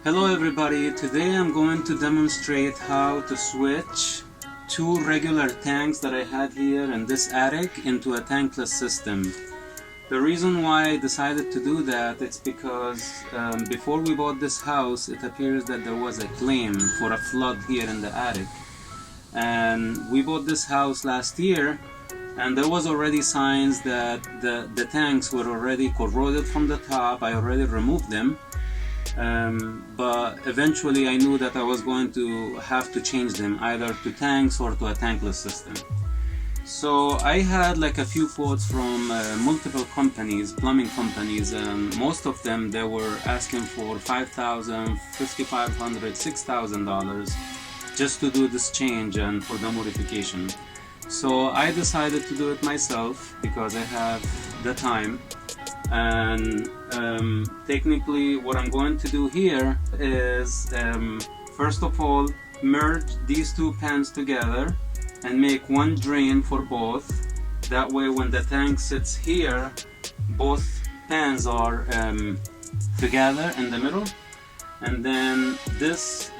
Hello everybody, today I'm going to demonstrate how to switch two regular tanks that I had here in this attic into a tankless system. The reason why I decided to do that is because before we bought this house, it appears that there was a claim for a flood here in the attic. And we bought this house last year, and there was already signs that the tanks were already corroded from the top. I already removed them. But eventually I knew that I was going to have to change them either to tanks or to a tankless system. So I had like a few quotes from multiple companies, plumbing companies, and most of them they were asking for $5,000, $5,500, $6,000 just to do this change and for the modification. So I decided to do it myself because I have the time. And technically what I'm going to do here is first of all merge these two pans together and make one drain for both. That way when the tank sits here, both pans are together in the middle, and then this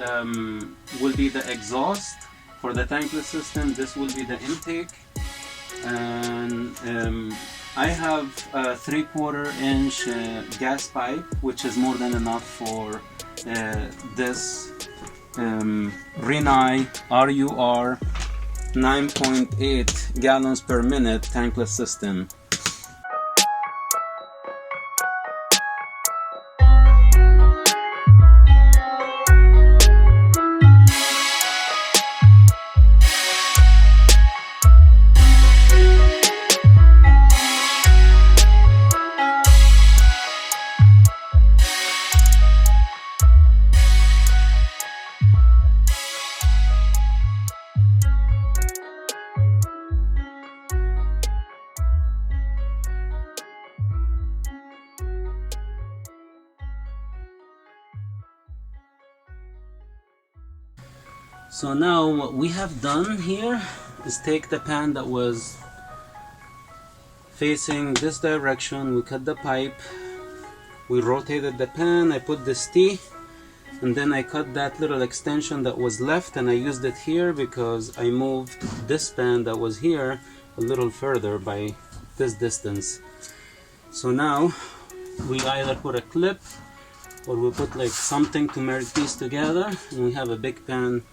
will be the exhaust for the tankless system. This will be the intake, and I have a 3/4 inch gas pipe, which is more than enough for this Rinnai RUR 9.8 gallons per minute tankless system. So now what we have done here is take the pan that was facing this direction, we cut the pipe, we rotated the pan, I put this T, and then I cut that little extension that was left and I used it here because I moved this pan that was here a little further by this distance. So now we either put a clip or we put like something to merge these together, and we have a big pan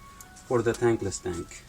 for the tankless tank.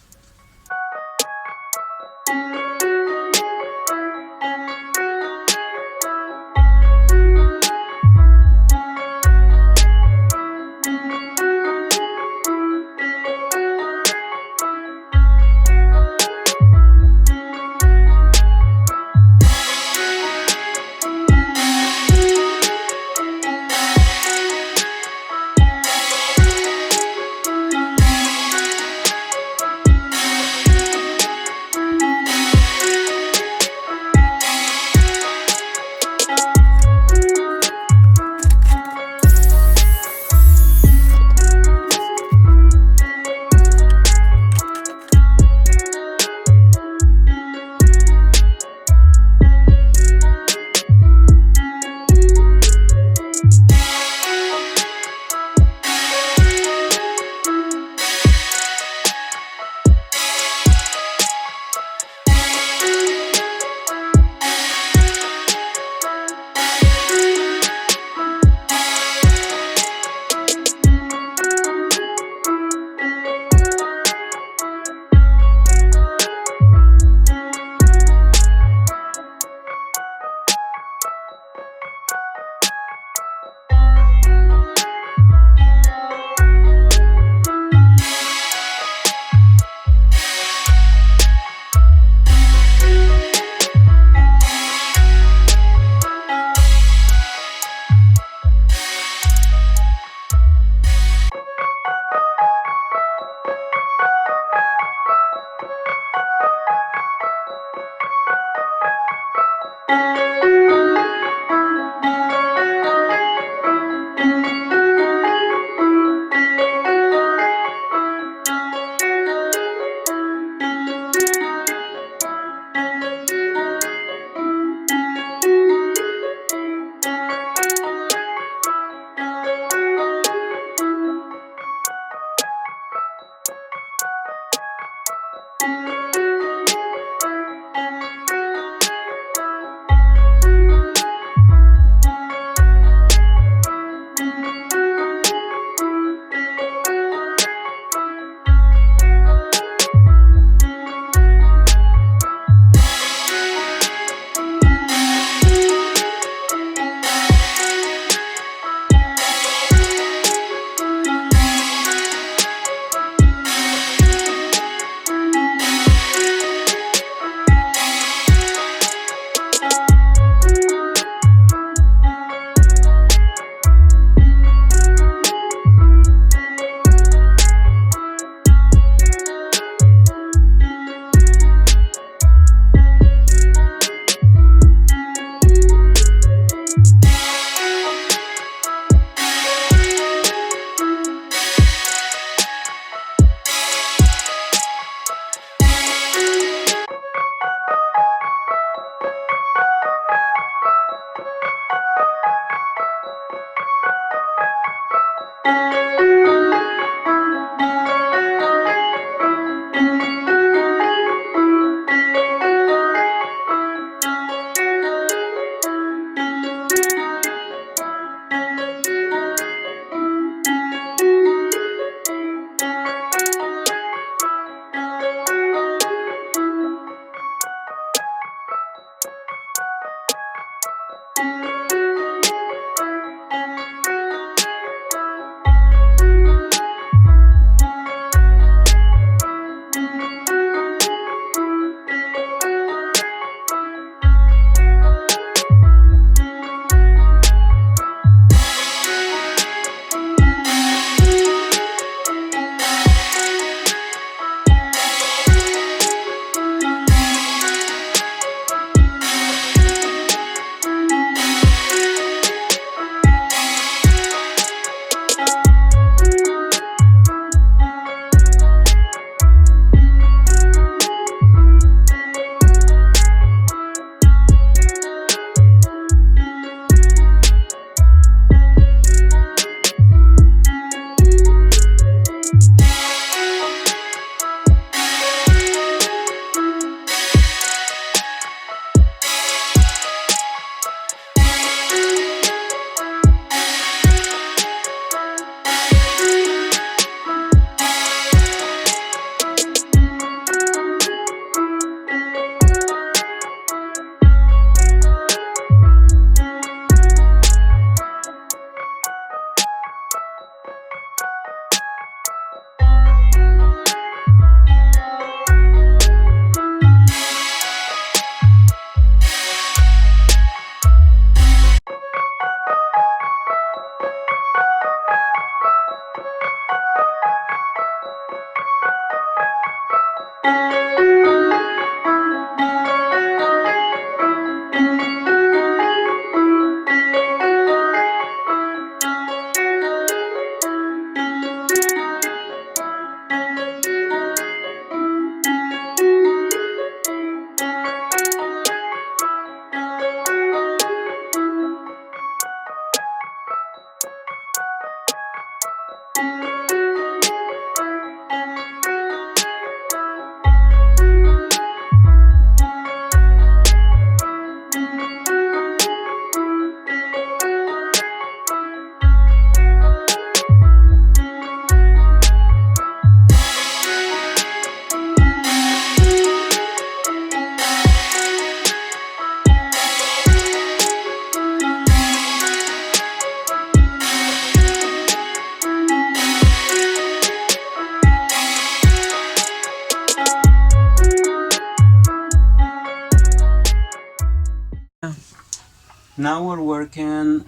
Now we're working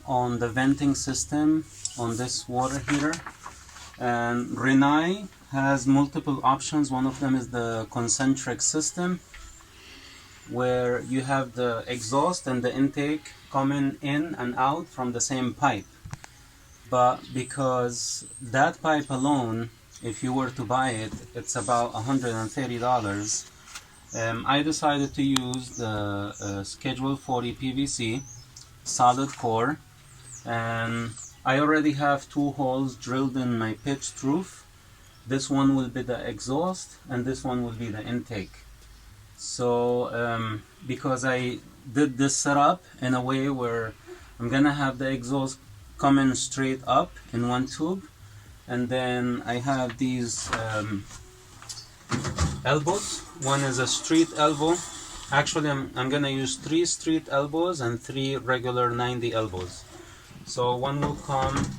on the venting system on this water heater, and Rinnai has multiple options. One of them is the concentric system, where you have the exhaust and the intake coming in and out from the same pipe. But because that pipe alone, if you were to buy it, it's about $130. I decided to use the Schedule 40 PVC solid core, and I already have 2 holes drilled in my pitched roof. This one will be the exhaust and this one will be the intake. So because I did this setup in a way where I'm gonna have the exhaust coming straight up in one tube, and then I have these elbows. One is a street elbow. Actually, I'm gonna use 3 street elbows and 3 regular 90 elbows. So one will come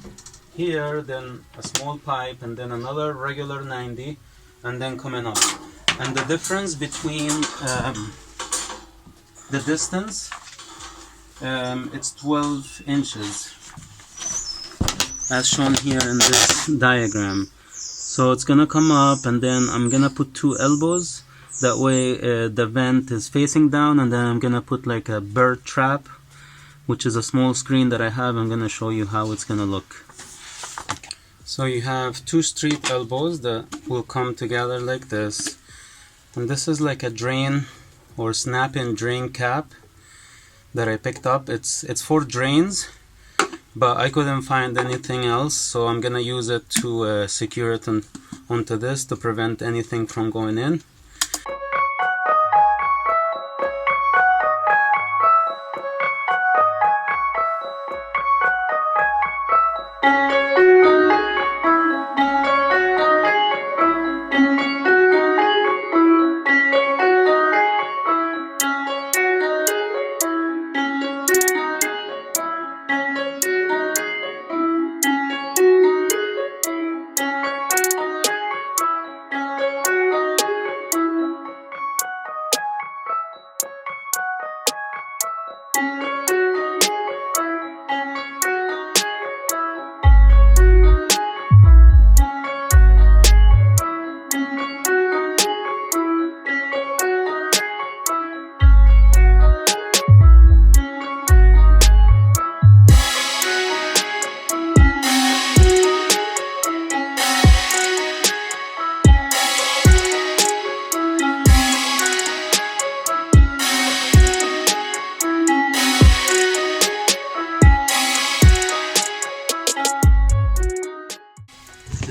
here, then a small pipe, and then another regular 90, and then coming up. And the difference between the distance, it's 12 inches, as shown here in this diagram. So it's gonna come up, and then I'm gonna put 2 elbows. That way the vent is facing down, and then I'm gonna put like a bird trap, which is a small screen that I have. I'm gonna show you how it's gonna look. So you have 2 street elbows that will come together like this, and this is like a drain or snap-in drain cap that I picked up. It's for drains, but I couldn't find anything else, so I'm gonna use it to secure it onto this to prevent anything from going in.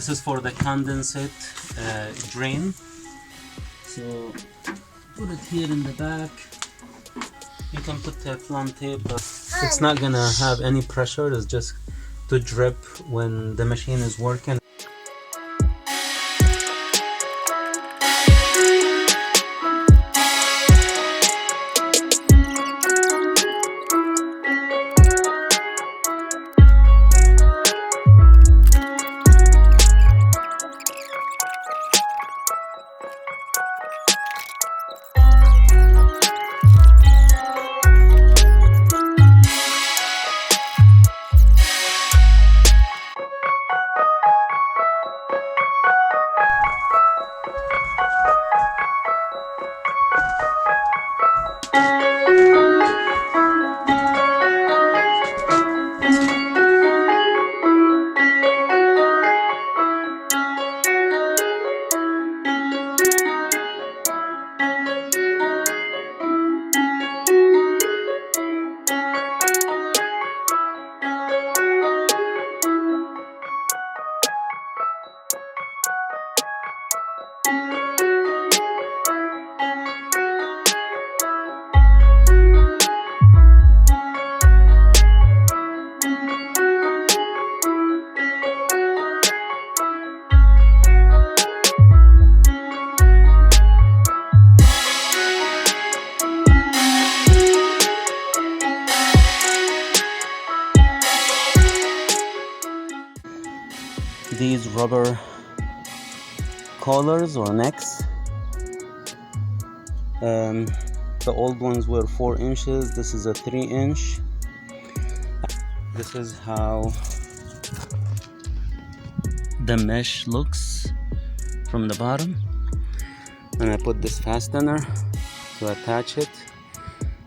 This is for the condensate drain. So put it here in the back. You can put Teflon tape, but it's not gonna have any pressure. It's just to drip when the machine is working. these rubber collars or necks. The old ones were 4 inches. This is a 3-inch. This is how the mesh looks from the bottom, and I put this fastener to attach it.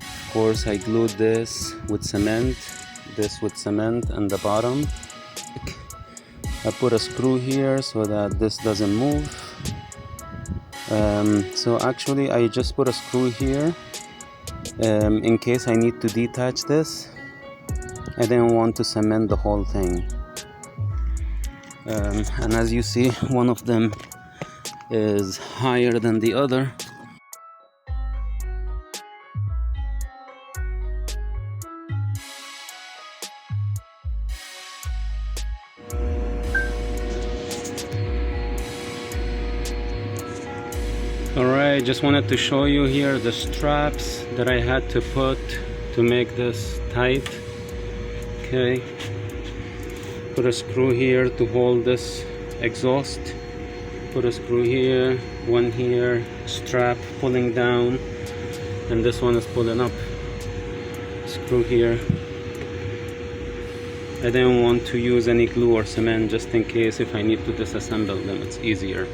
Of course, I glued this with cement, and the bottom. I put a screw here so that this doesn't move. So actually I just put a screw here in case I need to detach this. I didn't want to cement the whole thing. And as you see, one of them is higher than the other. Alright, just wanted to show you here the straps that I had to put to make this tight. Okay, put a screw here to hold this exhaust, put a screw here, one here, strap pulling down, and this one is pulling up. Screw here. I didn't want to use any glue or cement just in case if I need to disassemble them, it's easier.